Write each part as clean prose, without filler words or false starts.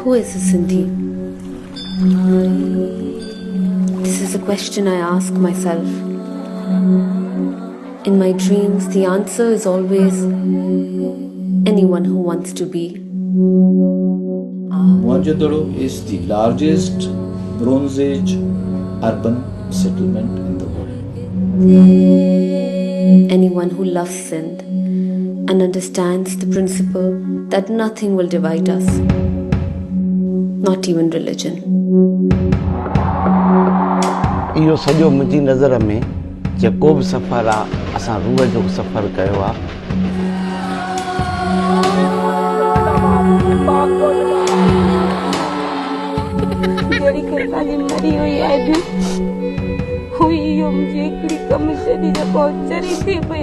Who is a Sindhi? This is a question I ask myself. In my dreams, the answer is always anyone who wants to be. Mohenjo-daro is the largest Bronze Age urban settlement in the world. Anyone who loves Sindh and understands the principle that nothing will divide us, not even religion. इहो सॼो मुंहिंजी नज़र में जेको बि सफ़र आहे असां रूह जो सफ़र कयो आहे जहिड़ी कहिड़ी मरी हुई आहे हुई इहो मुंहिंजी हिकिड़ी कम जॾहिं जेको चरी थी पई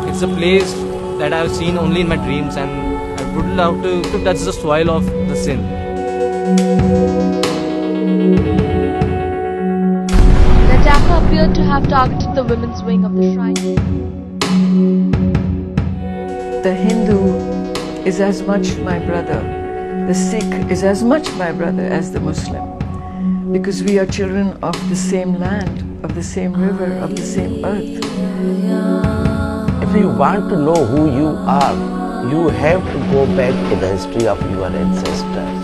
It's a place that I've seen only in my dreams, and I would love to touch the soil of the Sindh. The attacker appeared to have targeted the women's wing of the shrine. The Hindu is as much my brother. The Sikh is as much my brother as the Muslim. Because we are children of the same land, of the same river, of the same earth. If you want to know who you are, you have to go back to the history of your ancestors.